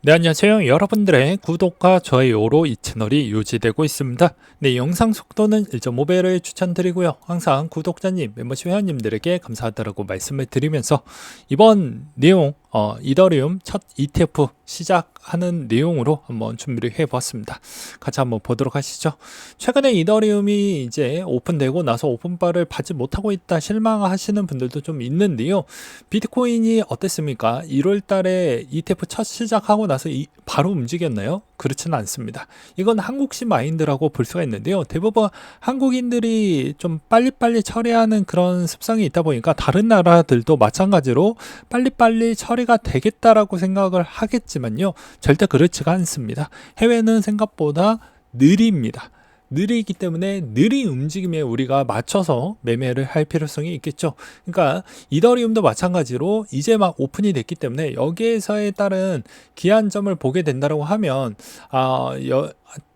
네, 안녕하세요. 여러분들의 구독과 좋아요로 이 채널이 유지되고 있습니다. 네, 영상 속도는 1.5배를 추천드리고요. 항상 구독자님, 멤버십 회원님들에게 감사하다고 말씀을 드리면서 이번 내용, 이더리움 첫 ETF 시작하는 내용으로 한번 준비를 해보았습니다. 같이 한번 보도록 하시죠. 최근에 이더리움이 이제 오픈되고 나서 오픈바를 받지 못하고 있다 실망하시는 분들도 좀 있는데요. 비트코인이 어땠습니까? 1월 달에 ETF 첫 시작하고 나서 바로 움직였나요? 그렇지는 않습니다. 이건 한국식 마인드라고 볼 수가 있는데요. 대부분 한국인들이 좀 빨리빨리 처리하는 그런 습성이 있다 보니까 다른 나라들도 마찬가지로 빨리빨리 처리가 되겠다라고 생각을 하겠지만요. 절대 그렇지가 않습니다. 해외는 생각보다 느립니다. 느리기 때문에 느린 움직임에 우리가 맞춰서 매매를 할 필요성이 있겠죠. 그러니까 이더리움도 마찬가지로 이제 막 오픈이 됐기 때문에 여기에서에 따른 기한점을 보게 된다고 하면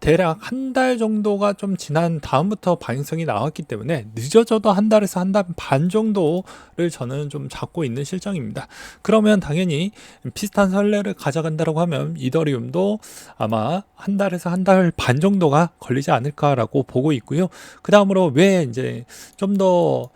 대략 한 달 정도가 좀 지난 다음부터 반영성이 나왔기 때문에 늦어져도 한 달에서 한 달 반 정도를 저는 좀 잡고 있는 실정입니다. 그러면 당연히 비슷한 선례를 가져간다고 하면 이더리움도 아마 한 달에서 한 달 반 정도가 걸리지 않을까라고 보고 있고요. 그 다음으로 왜 이제 좀 더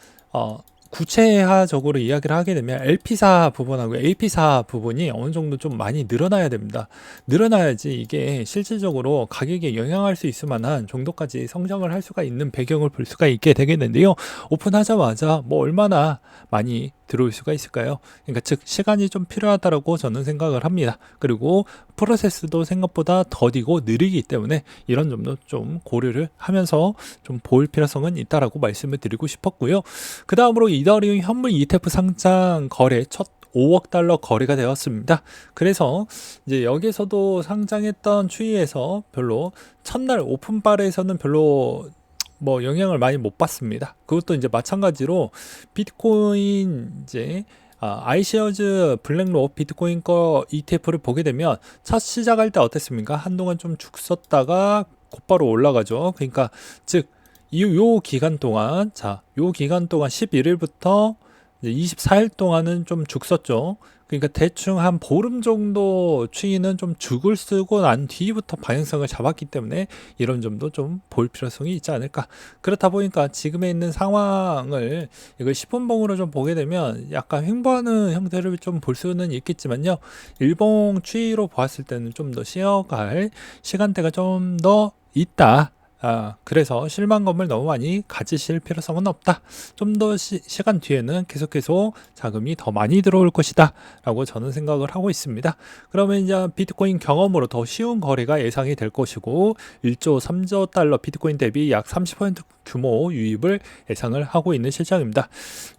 구체화적으로 이야기를 하게 되면 LP사 부분하고 AP사 부분이 어느 정도 좀 많이 늘어나야 됩니다. 늘어나야지 이게 실질적으로 가격에 영향할 수 있을 만한 정도까지 성장을 할 수가 있는 배경을 볼 수가 있게 되겠는데요. 오픈하자마자 뭐 얼마나 많이 들어올 수가 있을까요? 그러니까 즉 시간이 좀 필요하다고 저는 생각을 합니다. 그리고 프로세스도 생각보다 더디고 느리기 때문에 이런 점도 좀 고려를 하면서 좀 볼 필요성은 있다라고 말씀을 드리고 싶었고요. 그 다음으로 이더리움 현물 ETF 상장 거래 첫 5억 달러 거래가 되었습니다. 그래서 이제 여기서도 상장했던 추이에서 별로 첫날 오픈바에서는 별로 뭐 영향을 많이 못 받습니다. 그것도 이제 마찬가지로 비트코인 이제 아이쉐어즈 블랙로 비트코인 거 ETF를 보게 되면 첫 시작할 때 어땠습니까? 한동안 좀 죽었다가 곧바로 올라가죠. 그러니까 즉 요 기간 동안 요 기간 동안 11일부터 24일 동안은 좀 죽었죠. 그러니까 대충 한 보름 정도 추이는 좀 죽을 쓰고 난 뒤부터 방향성을 잡았기 때문에 이런 점도 좀 볼 필요성이 있지 않을까. 그렇다 보니까 지금에 있는 상황을 이걸 10분봉으로 좀 보게 되면 약간 횡보하는 형태를 좀 볼 수는 있겠지만요. 일봉 추이로 보았을 때는 좀 더 쉬어갈 시간대가 좀 더 있다. 그래서 실망감을 너무 많이 가지실 필요성은 없다. 좀 더 시간 뒤에는 계속 자금이 더 많이 들어올 것이다 라고 저는 생각을 하고 있습니다. 그러면 이제 비트코인 경험으로 더 쉬운 거래가 예상이 될 것이고 1조 3조 달러 비트코인 대비 약 30% 규모 유입을 예상을 하고 있는 실정입니다.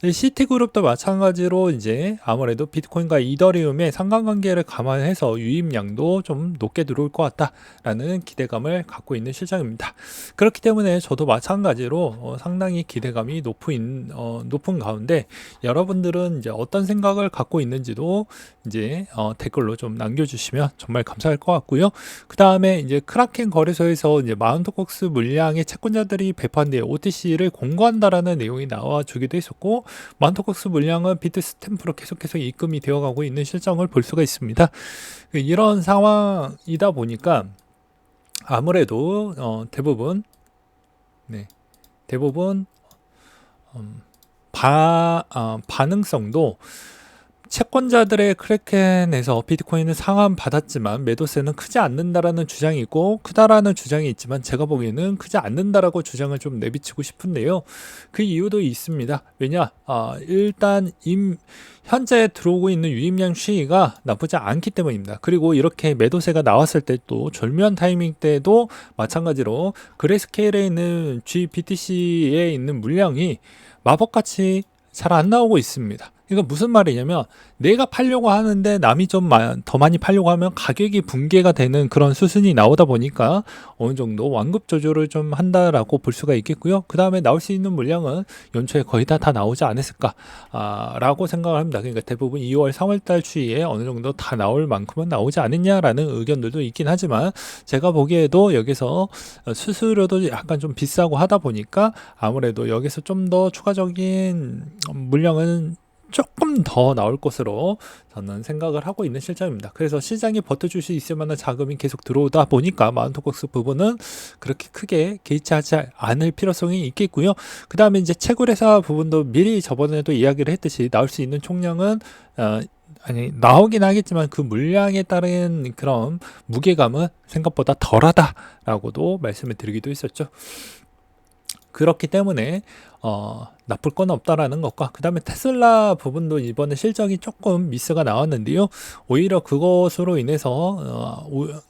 시티그룹도 마찬가지로 이제 아무래도 비트코인과 이더리움의 상관관계를 감안해서 유입량도 좀 높게 들어올 것 같다라는 기대감을 갖고 있는 실정입니다. 그렇기 때문에 저도 마찬가지로 상당히 기대감이 높은 가운데 여러분들은 이제 어떤 생각을 갖고 있는지도 이제 댓글로 좀 남겨주시면 정말 감사할 것 같고요. 그 다음에 이제 크라켄 거래소에서 이제 마운트콕스 물량의 채권자들이 배포한 뒤에 OTC를 공고한다라는 내용이 나와주기도 했었고 마운트콕스 물량은 비트 스탬프로 계속해서 입금이 되어가고 있는 실정을 볼 수가 있습니다. 이런 상황이다 보니까 아무래도 대부분 반응성도 채권자들의 크래켄에서 비트코인을 상환받았지만 매도세는 크지 않는다라는 주장이 있고 크다라는 주장이 있지만 제가 보기에는 크지 않는다라고 주장을 좀 내비치고 싶은데요. 그 이유도 있습니다. 왜냐? 일단 현재 들어오고 있는 유입량 추이가 나쁘지 않기 때문입니다. 그리고 이렇게 매도세가 나왔을 때 또 절묘한 타이밍 때도 마찬가지로 그레스케일에 있는 GBTC에 있는 물량이 마법같이 잘 안 나오고 있습니다. 이거 무슨 말이냐면 내가 팔려고 하는데 남이 좀 더 많이 팔려고 하면 가격이 붕괴가 되는 그런 수순이 나오다 보니까 어느 정도 완급 조절을 좀 한다라고 볼 수가 있겠고요. 그 다음에 나올 수 있는 물량은 연초에 거의 다 나오지 않았을까 라고 생각을 합니다. 그러니까 대부분 2월 3월달 추이에 어느 정도 다 나올 만큼은 나오지 않았냐라는 의견들도 있긴 하지만 제가 보기에도 여기서 수수료도 약간 좀 비싸고 하다 보니까 아무래도 여기서 좀 더 추가적인 물량은 조금 더 나올 것으로 저는 생각을 하고 있는 실정입니다. 그래서 시장이 버텨줄 수 있을 만한 자금이 계속 들어오다 보니까 마운트박스 부분은 그렇게 크게 개의치하지 않을 필요성이 있겠고요. 그 다음에 이제 채굴회사 부분도 미리 저번에도 이야기를 했듯이 나올 수 있는 총량은 아니 나오긴 하겠지만 그 물량에 따른 그런 무게감은 생각보다 덜하다라고도 말씀을 드리기도 했었죠. 그렇기 때문에 나쁠 건 없다라는 것과 그 다음에 테슬라 부분도 이번에 실적이 조금 미스가 나왔는데요. 오히려 그것으로 인해서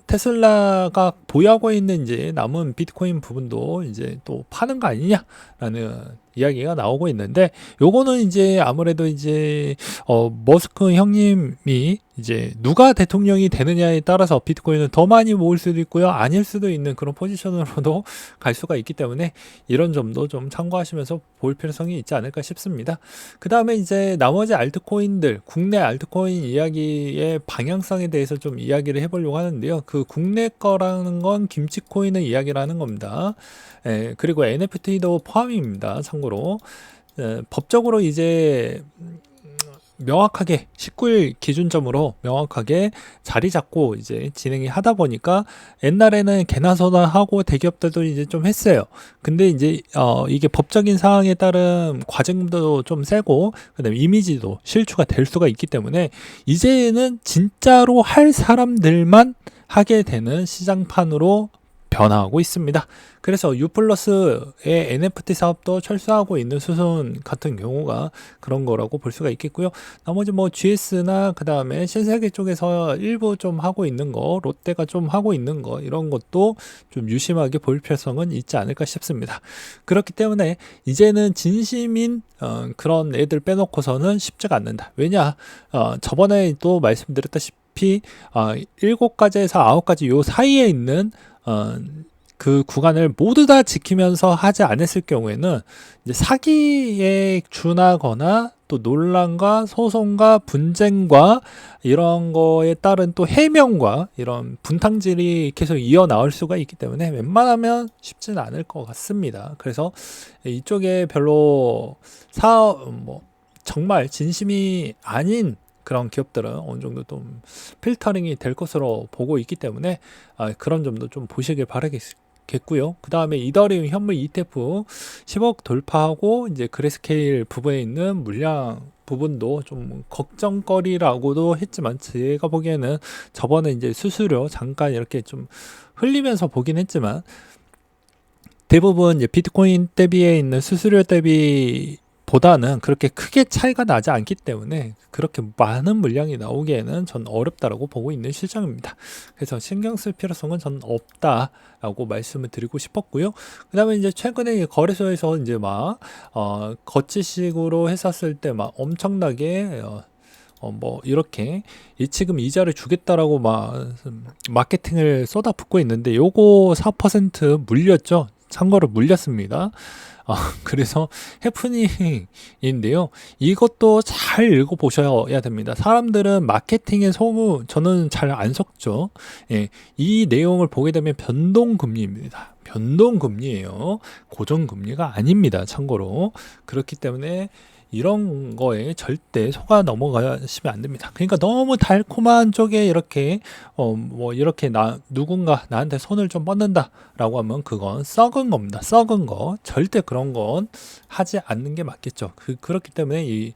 테슬라가 보유하고 있는 이제 남은 비트코인 부분도 이제 또 파는 거 아니냐라는 이야기가 나오고 있는데, 요거는 이제 아무래도 이제 머스크 형님이 이제 누가 대통령이 되느냐에 따라서 비트코인은 더 많이 모을 수도 있고요, 아닐 수도 있는 그런 포지션으로도 갈 수가 있기 때문에 이런 점도 좀 참고하시면서 볼 필요성이 있지 않을까 싶습니다. 그 다음에 이제 나머지 알트코인들, 국내 알트코인 이야기의 방향성에 대해서 좀 이야기를 해보려고 하는데요. 그 국내 거라는 건 김치코인의 이야기라는 겁니다. 그리고 NFT도 포함입니다. 참고로 법적으로 이제 명확하게 19일 기준점으로 명확하게 자리 잡고 이제 진행이 하다 보니까, 옛날에는 개나 소나 하고 대기업들도 이제 좀 했어요. 근데 이제 이게 법적인 사항에 따른 과정도 좀 세고 그다음에 이미지도 실추가 될 수가 있기 때문에 이제는 진짜로 할 사람들만 하게 되는 시장판으로 변화하고 있습니다. 그래서 유플러스의 NFT 사업도 철수하고 있는 수순 같은 경우가 그런 거라고 볼 수가 있겠고요. 나머지 뭐 GS나 그 다음에 신세계 쪽에서 일부 좀 하고 있는 거, 롯데가 좀 하고 있는 거, 이런 것도 좀 유심하게 볼 필요성은 있지 않을까 싶습니다. 그렇기 때문에 이제는 진심인 그런 애들 빼놓고서는 쉽지가 않는다. 왜냐, 저번에 또 말씀드렸다시피 7가지에서 9가지 요 사이에 있는 그 구간을 모두 다 지키면서 하지 않았을 경우에는 이제 사기에 준하거나 또 논란과 소송과 분쟁과 이런 거에 따른 또 해명과 이런 분탕질이 계속 이어나올 수가 있기 때문에 웬만하면 쉽지는 않을 것 같습니다. 그래서 이쪽에 별로 정말 진심이 아닌 그런 기업들은 어느 정도 좀 필터링이 될 것으로 보고 있기 때문에 그런 점도 좀 보시길 바라겠고요. 그 다음에 이더리움 현물 ETF 10억 돌파하고 이제 그레스케일 부분에 있는 물량 부분도 좀 걱정거리라고도 했지만, 제가 보기에는 저번에 이제 수수료 잠깐 이렇게 좀 흘리면서 보긴 했지만, 대부분 이제 비트코인 대비에 있는 수수료 대비 보다는 그렇게 크게 차이가 나지 않기 때문에 그렇게 많은 물량이 나오기에는 전 어렵다라고 보고 있는 실정입니다. 그래서 신경 쓸 필요성은 전 없다라고 말씀을 드리고 싶었고요. 그 다음에 이제 최근에 거래소에서 이제 막 거치식으로 했었을 때 막 엄청나게 뭐 이렇게 예치금 이자를 주겠다라고 막 마케팅을 쏟아붓고 있는데, 요거 4% 물렸죠. 참고로 물렸습니다. 그래서 해프닝인데요. 이것도 잘 읽어보셔야 됩니다. 사람들은 마케팅의 소문, 저는 잘 안 속죠. 예, 이 내용을 보게 되면 변동금리입니다. 변동금리예요. 고정금리가 아닙니다. 참고로. 그렇기 때문에 이런 거에 절대 속아 넘어가시면 안 됩니다. 그러니까 너무 달콤한 쪽에 이렇게 뭐 이렇게 누군가 나한테 손을 좀 뻗는다라고 하면 그건 썩은 겁니다. 썩은 거. 절대 그런 건 하지 않는 게 맞겠죠. 그렇기 때문에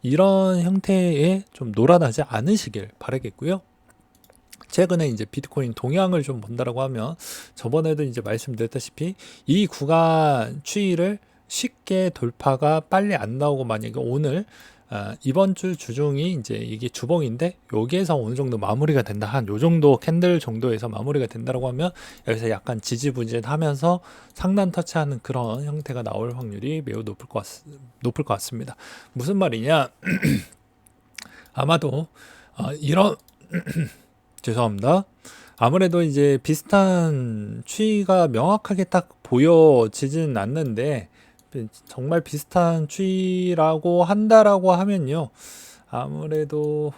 이런 형태의 좀 놀아나지 않으시길 바라겠고요. 최근에 이제 비트코인 동향을 좀 본다라고 하면, 저번에도 이제 말씀드렸다시피 이 구간 추이를 쉽게 돌파가 빨리 안 나오고, 만약에 오늘 이번 주 주중이 이제 이게 주봉인데 여기에서 어느 정도 마무리가 된다, 한 요 정도 캔들 정도에서 마무리가 된다라고 하면 여기서 약간 지지부진하면서 상단 터치하는 그런 형태가 나올 확률이 매우 높을 것 같습니다. 무슨 말이냐? 아마도 이런 죄송합니다. 아무래도 이제 비슷한 추이가 명확하게 딱 보여지진 않는데, 정말 비슷한 추이라고 한다라고 하면요, 아무래도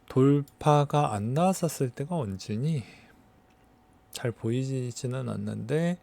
돌파가 안 나왔었을 때가 언제니? 잘 보이지는 않는데,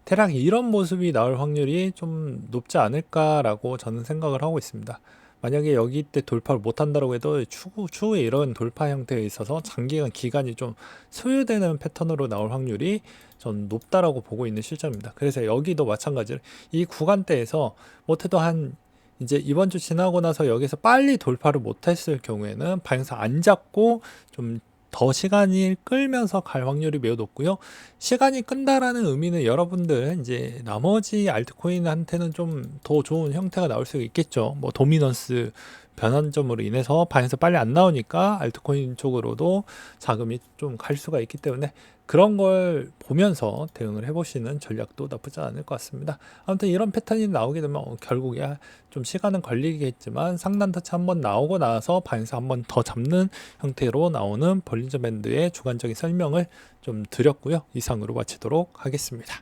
대략 이런 모습이 나올 확률이 좀 높지 않을까라고 저는 생각을 하고 있습니다. 만약에 여기 때 돌파를 못한다고 해도 추후에 이런 돌파 형태에 있어서 장기간 기간이 좀 소요되는 패턴으로 나올 확률이 전 높다라고 보고 있는 실정입니다. 그래서 여기도 마찬가지로 이 구간대에서 못해도 한 이제 이번 주 지나고 나서 여기서 빨리 돌파를 못했을 경우에는 방향성 안 잡고 좀 더 시간이 끌면서 갈 확률이 매우 높고요. 시간이 끈다라는 의미는 여러분들 이제 나머지 알트코인한테는 좀 더 좋은 형태가 나올 수 있겠죠. 뭐 도미넌스 변환점으로 인해서 방에서 빨리 안 나오니까 알트코인 쪽으로도 자금이 좀 갈 수가 있기 때문에 그런 걸 보면서 대응을 해보시는 전략도 나쁘지 않을 것 같습니다. 아무튼 이런 패턴이 나오게 되면 결국에 좀 시간은 걸리겠지만 상단 터치 한번 나오고 나서 방에서 한번 더 잡는 형태로 나오는 볼린저 밴드의 주관적인 설명을 좀 드렸고요. 이상으로 마치도록 하겠습니다.